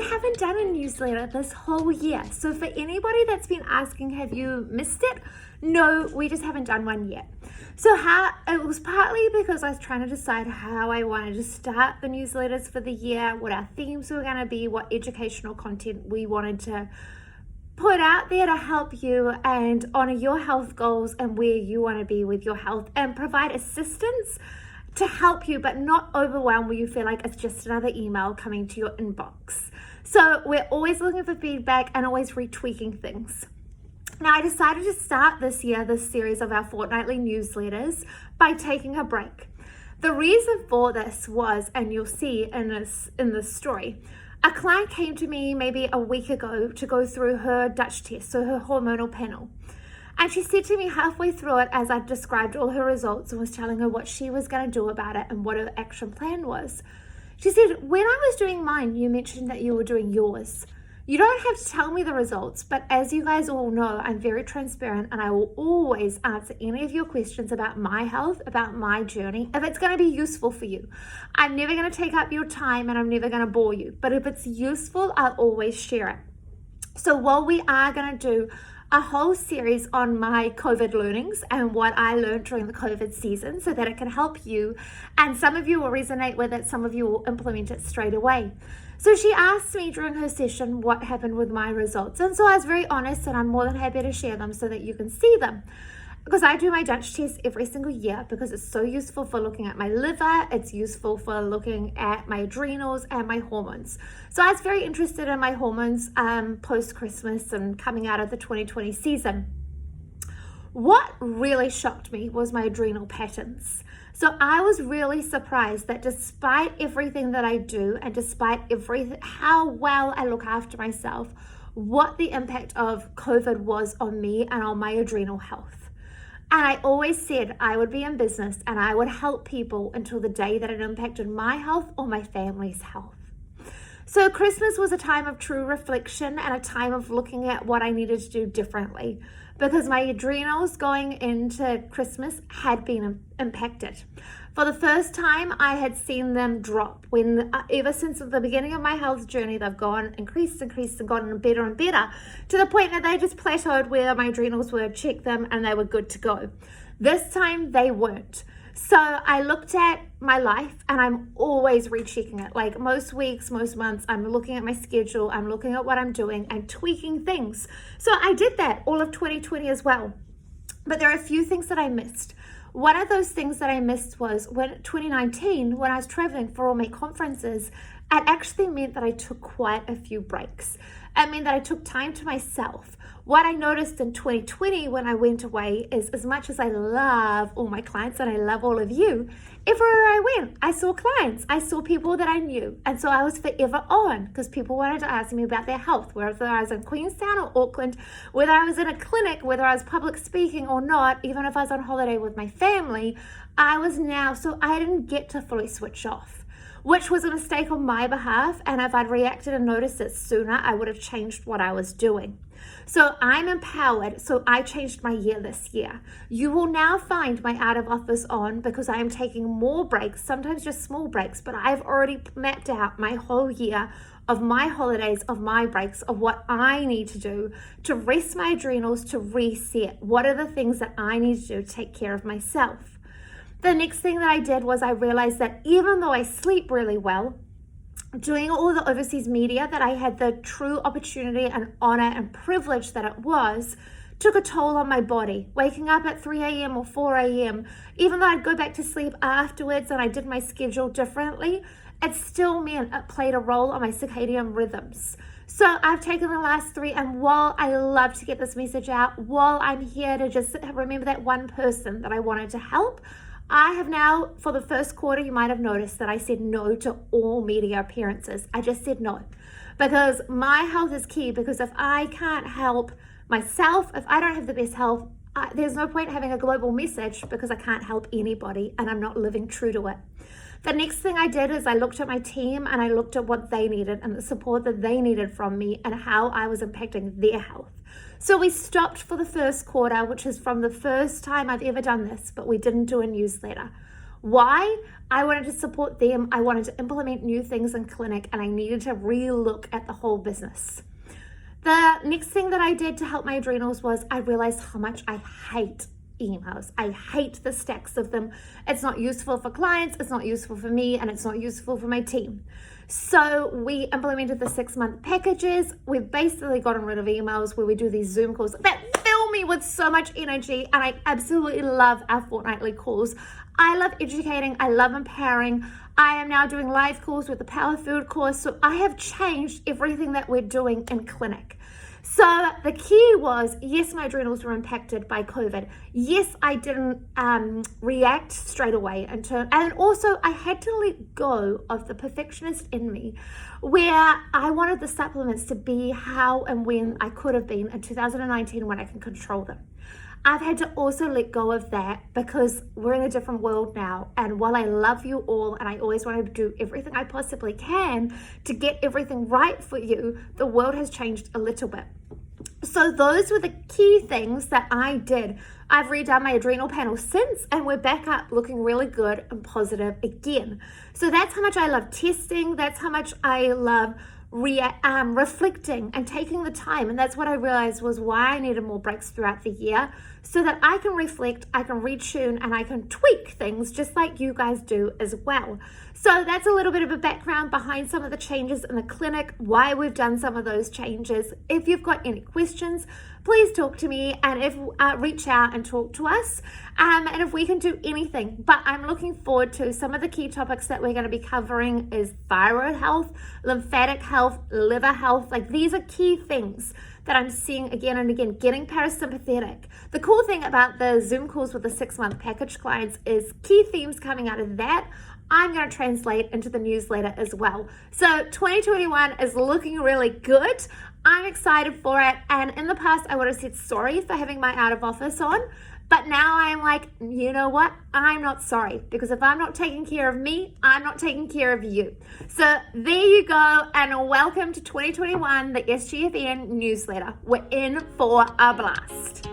haven't done a newsletter this whole year. So for anybody that's been asking, have you missed it? No, we just haven't done one yet. So it was partly because I was trying to decide how I wanted to start the newsletters for the year, what our themes were going to be, what educational content we wanted to put out there to help you and honor your health goals and where you want to be with your health, and provide assistance to help you but not overwhelm where you feel like it's just another email coming to your inbox. So we're always looking for feedback and always retweaking things. Now, I decided to start this series of our fortnightly newsletters by taking a break. The reason for this was, and you'll see in this story, a client came to me maybe a week ago to go through her Dutch test, so her hormonal panel. And she said to me halfway through it, as I described all her results and was telling her what she was going to do about it and what her action plan was, she said, when I was doing mine, you mentioned that you were doing yours. You don't have to tell me the results, but as you guys all know, I'm very transparent and I will always answer any of your questions about my health, about my journey, if it's going to be useful for you. I'm never going to take up your time and I'm never going to bore you, but if it's useful, I'll always share it. So while we are going to do a whole series on my COVID learnings and what I learned during the COVID season so that it can help you, and some of you will resonate with it, some of you will implement it straight away. So she asked me during her session what happened with my results, and so I was very honest, and I'm more than happy to share them so that you can see them. Because I do my Dutch test every single year because it's so useful for looking at my liver, it's useful for looking at my adrenals and my hormones. So I was very interested in my hormones post-Christmas and coming out of the 2020 season. What really shocked me was my adrenal patterns. So I was really surprised that despite everything that I do and despite how well I look after myself, what the impact of COVID was on me and on my adrenal health. And I always said I would be in business and I would help people until the day that it impacted my health or my family's health. So Christmas was a time of true reflection and a time of looking at what I needed to do differently, because my adrenals going into Christmas had been impacted. For the first time, I had seen them drop when ever since the beginning of my health journey, they've gone increased and gotten better and better to the point that they just plateaued where my adrenals were, checked them and they were good to go. This time they weren't. So I looked at my life and I'm always rechecking it. Like most weeks, most months, I'm looking at my schedule, I'm looking at what I'm doing and tweaking things. So I did that all of 2020 as well. But there are a few things that I missed. One of those things that I missed was when 2019, when I was traveling for all my conferences, it actually meant that I took quite a few breaks. It meant that I took time to myself. What I noticed in 2020 when I went away is, as much as I love all my clients and I love all of you, everywhere I went, I saw clients, I saw people that I knew. And so I was forever on because people wanted to ask me about their health, whether I was in Queenstown or Auckland, whether I was in a clinic, whether I was public speaking or not, even if I was on holiday with my family, so I didn't get to fully switch off, which was a mistake on my behalf. And if I'd reacted and noticed it sooner, I would have changed what I was doing. So I'm empowered. So I changed my year this year. You will now find my out of office on because I am taking more breaks, sometimes just small breaks, but I've already mapped out my whole year of my holidays, of my breaks, of what I need to do to rest my adrenals, to reset. What are the things that I need to do to take care of myself? The next thing that I did was I realized that even though I sleep really well, doing all the overseas media that I had the true opportunity and honor and privilege that it was, took a toll on my body. Waking up at 3 a.m. or 4 a.m., even though I'd go back to sleep afterwards and I did my schedule differently, it still meant it played a role on my circadian rhythms. So I've taken the last 3, and while I love to get this message out, while I'm here to just remember that one person that I wanted to help, I have now, for the first quarter, you might have noticed that I said no to all media appearances. I just said no because my health is key, because if I can't help myself, if I don't have the best health, there's no point having a global message because I can't help anybody and I'm not living true to it. The next thing I did is I looked at my team and I looked at what they needed and the support that they needed from me and how I was impacting their health. So we stopped for the first quarter, which is from the first time I've ever done this, but we didn't do a newsletter. Why? I wanted to support them. I wanted to implement new things in clinic, and I needed to re-look at the whole business. The next thing that I did to help my adrenals was I realized how much I hate emails. I hate the stacks of them. It's not useful for clients, it's not useful for me, and it's not useful for my team. So we implemented the 6-month packages. We've basically gotten rid of emails where we do these Zoom calls that fill me with so much energy, and I absolutely love our fortnightly calls. I love educating, I love empowering. I am now doing live calls with the Power Food course, so I have changed everything that we're doing in clinic. So the key was, yes, my adrenals were impacted by COVID. Yes, I didn't react straight away. And also I had to let go of the perfectionist in me, where I wanted the supplements to be how and when I could have been in 2019 when I can control them. I've had to also let go of that because we're in a different world now. And while I love you all and I always want to do everything I possibly can to get everything right for you, the world has changed a little bit. So those were the key things that I did. I've redone my adrenal panel since, and we're back up looking really good and positive again. So that's how much I love testing. That's how much I love reflecting and taking the time. And that's what I realized was why I needed more breaks throughout the year, so that I can reflect, I can retune, and I can tweak things just like you guys do as well. So that's a little bit of a background behind some of the changes in the clinic, why we've done some of those changes. If you've got any questions, please talk to me, and if reach out and talk to us, and if we can do anything. But I'm looking forward to some of the key topics that we're going to be covering is thyroid health, lymphatic health, liver health. Like, these are key things that I'm seeing again and again, getting parasympathetic. The cool thing about the Zoom calls with the 6-month package clients is key themes coming out of that I'm going to translate into the newsletter as well. So 2021 is looking really good. I'm excited for it. And in the past, I would have said sorry for having my out of office on. But now I am like, you know what? I'm not sorry, because if I'm not taking care of me, I'm not taking care of you. So there you go. And welcome to 2021, the SGFN newsletter. We're in for a blast.